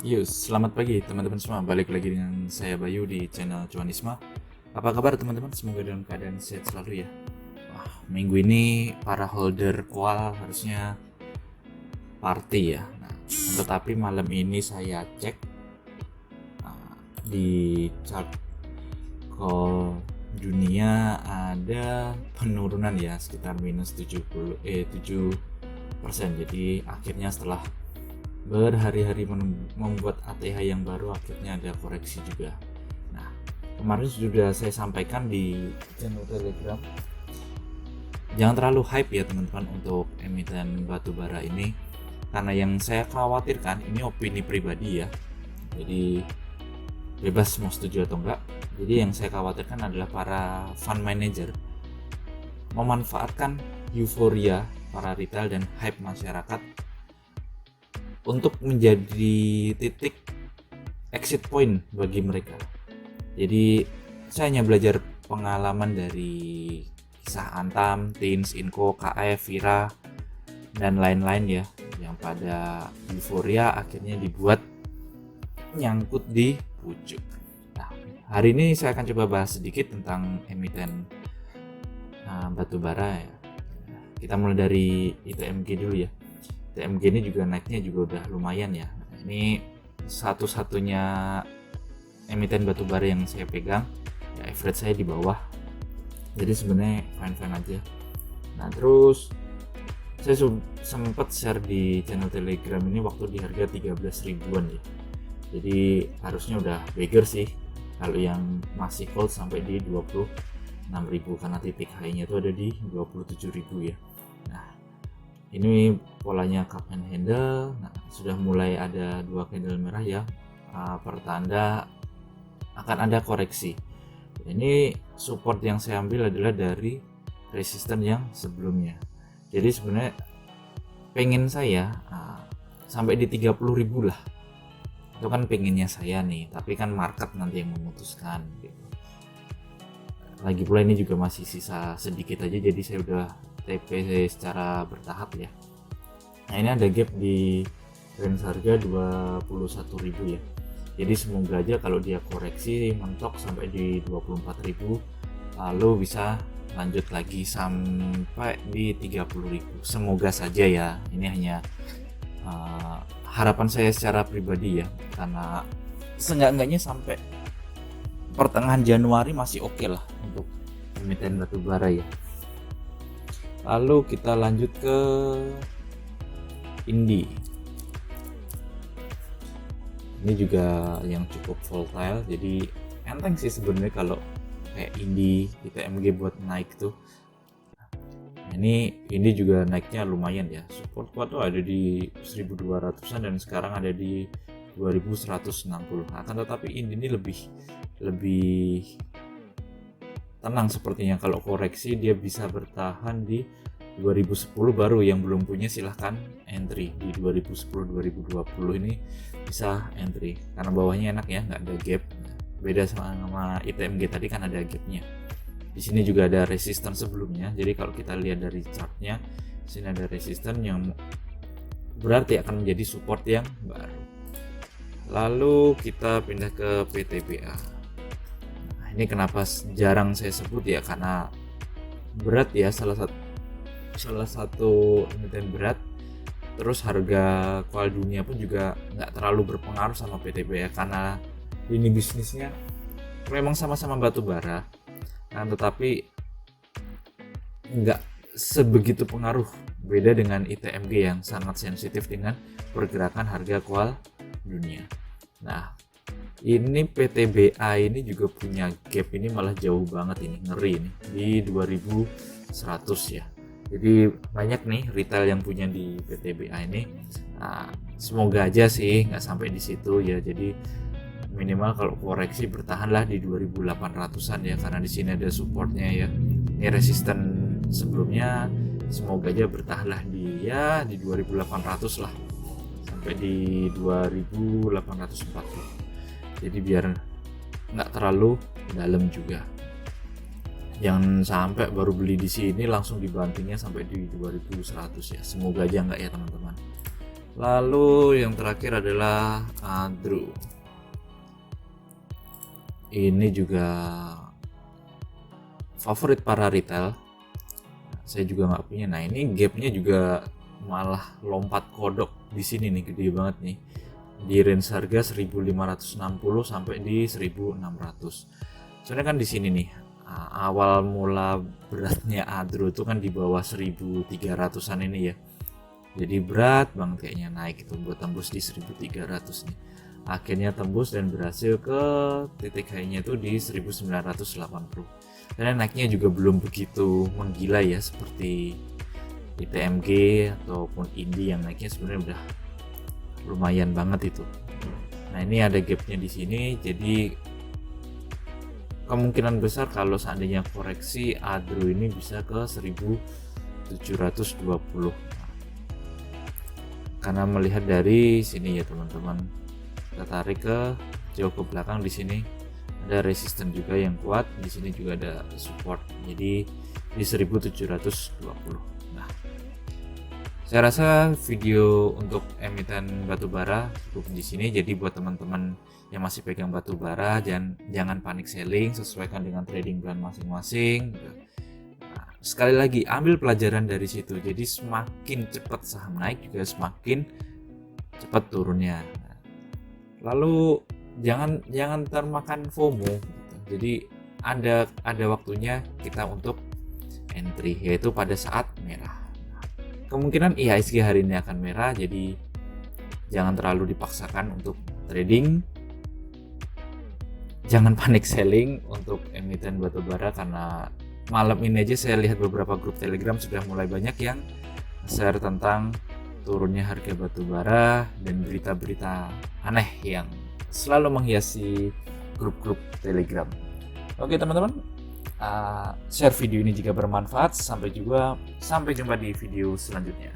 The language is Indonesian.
Selamat pagi teman-teman semua. Balik lagi dengan saya Bayu di channel Cuanisma. Apa kabar teman-teman? Semoga dalam keadaan sehat selalu ya. Minggu ini para holder koal harusnya party ya. Tetapi malam ini saya cek di chart call dunia ada penurunan ya sekitar minus 7%. Jadi akhirnya setelah berhari-hari membuat ATH yang baru akhirnya ada koreksi juga. Nah, kemarin sudah saya sampaikan di channel Telegram, jangan terlalu hype ya teman-teman untuk emiten batubara ini, karena yang saya khawatirkan ini opini pribadi ya. Jadi bebas mau setuju atau enggak. Jadi yang saya khawatirkan adalah para fund manager memanfaatkan euforia para retail dan hype masyarakat untuk menjadi titik exit point bagi mereka. Jadi saya hanya belajar pengalaman dari kisah Antam, Teens, Inco, KF, Vira, dan lain-lain ya, yang pada euforia akhirnya dibuat nyangkut di pucuk. Nah, hari ini saya akan coba bahas sedikit tentang emiten batubara ya. Kita mulai dari ITMG dulu ya. ITMG ini juga naiknya juga udah lumayan ya. Ini satu-satunya emiten batubara yang saya pegang ya, average saya di bawah, jadi sebenarnya fine-fine aja. Nah terus saya sempat share di channel Telegram ini waktu di harga 13 ribuan ya, jadi harusnya udah beggar sih kalau yang masih hold sampai di 26 ribu, karena titik high-nya itu ada di 27 ribu ya. Nah ini polanya cup and handle. Nah, sudah mulai ada dua candle merah ya, pertanda akan ada koreksi. Ini support yang saya ambil adalah dari resisten yang sebelumnya. Jadi sebenarnya pengen saya sampai di 30.000 lah. Itu kan pengennya saya nih, tapi kan market nanti yang memutuskan gitu. Lagi pula ini juga masih sisa sedikit aja, jadi saya udah TP secara bertahap ya. Nah ini ada gap di range harga 21.000 ya. Jadi semoga aja kalau dia koreksi mentok sampai di 24.000, lalu bisa lanjut lagi sampai di 30.000. Semoga saja ya. Ini hanya harapan saya secara pribadi ya, karena seenggak-enggaknya sampai pertengahan Januari masih oke lah untuk emiten batubara ya. Lalu kita lanjut ke Indi. Ini juga yang cukup volatile, jadi enteng sih sebenarnya kalau kayak Indi, ITMG buat naik tuh. Ini juga naiknya lumayan ya. Support kuat tuh ada di 1200-an dan sekarang ada di 2160. Akan tetapi Indi ini lebih tenang sepertinya. Kalau koreksi dia bisa bertahan di 2010, baru yang belum punya silahkan entry di 2010-2020 ini bisa entry karena bawahnya enak ya, nggak ada gap. Beda sama ITMG tadi kan ada gapnya. Di sini juga ada resisten sebelumnya, jadi kalau kita lihat dari chartnya, sini ada resisten yang berarti akan menjadi support yang baru. Lalu kita pindah ke PTBA. Ini kenapa jarang saya sebut ya, karena berat ya, salah satu emiten berat. Terus harga kual dunia pun juga nggak terlalu berpengaruh sama PTB ya, karena ini bisnisnya memang sama-sama batu bara, nah, tetapi nggak sebegitu pengaruh. Beda dengan ITMG yang sangat sensitif dengan pergerakan harga kual dunia. Nah ini PTBA ini juga punya gap, ini malah jauh banget, ini ngeri ini di 2100 ya. Jadi banyak nih retail yang punya di PTBA ini. Nah, semoga aja sih nggak sampai di situ ya. Jadi minimal kalau koreksi bertahanlah di 2800-an ya, karena di sini ada supportnya ya. Ini resisten sebelumnya, semoga aja bertahanlah di 2800 lah sampai di 2840. Jadi biar nggak terlalu dalam juga, jangan sampai baru beli di sini langsung dibantingnya sampai di 2100 ya. Semoga aja nggak ya teman-teman. Lalu yang terakhir adalah Adro. Ini juga favorit para retail. Saya juga nggak punya. Nah, ini gapnya juga malah lompat kodok di sini nih, gede banget nih. Di range harga 1560 sampai di 1600. Soalnya kan di sini nih, awal mula beratnya Adro itu kan di bawah 1300-an ini ya. Jadi berat banget kayaknya naik itu buat tembus di 1300 nih. Akhirnya tembus dan berhasil ke titik high-nya itu di 1980. Dan naiknya juga belum begitu menggila ya, seperti ITMG ataupun Indi yang naiknya sebenarnya udah lumayan banget itu. Nah, ini ada gapnya di sini, jadi kemungkinan besar kalau seandainya koreksi Adro ini bisa ke 1720. Karena melihat dari sini ya teman-teman, kita tarik ke jauh ke belakang, di sini ada resisten juga yang kuat, di sini juga ada support, jadi di 1720. Nah, saya rasa video untuk emiten batubara cukup di sini. Jadi buat teman-teman yang masih pegang batubara, jangan panik selling, sesuaikan dengan trading plan masing-masing. Nah, sekali lagi ambil pelajaran dari situ. Jadi semakin cepat saham naik juga semakin cepat turunnya. Lalu jangan termakan FOMO gitu. Jadi ada waktunya kita untuk entry, yaitu pada saat merah. Kemungkinan IHSG hari ini akan merah, jadi jangan terlalu dipaksakan untuk trading. Jangan panik selling untuk emiten batubara, karena malam ini aja saya lihat beberapa grup Telegram sudah mulai banyak yang share tentang turunnya harga batubara dan berita-berita aneh yang selalu menghiasi grup-grup Telegram. Oke teman-teman, share video ini jika bermanfaat. Sampai jumpa di video selanjutnya.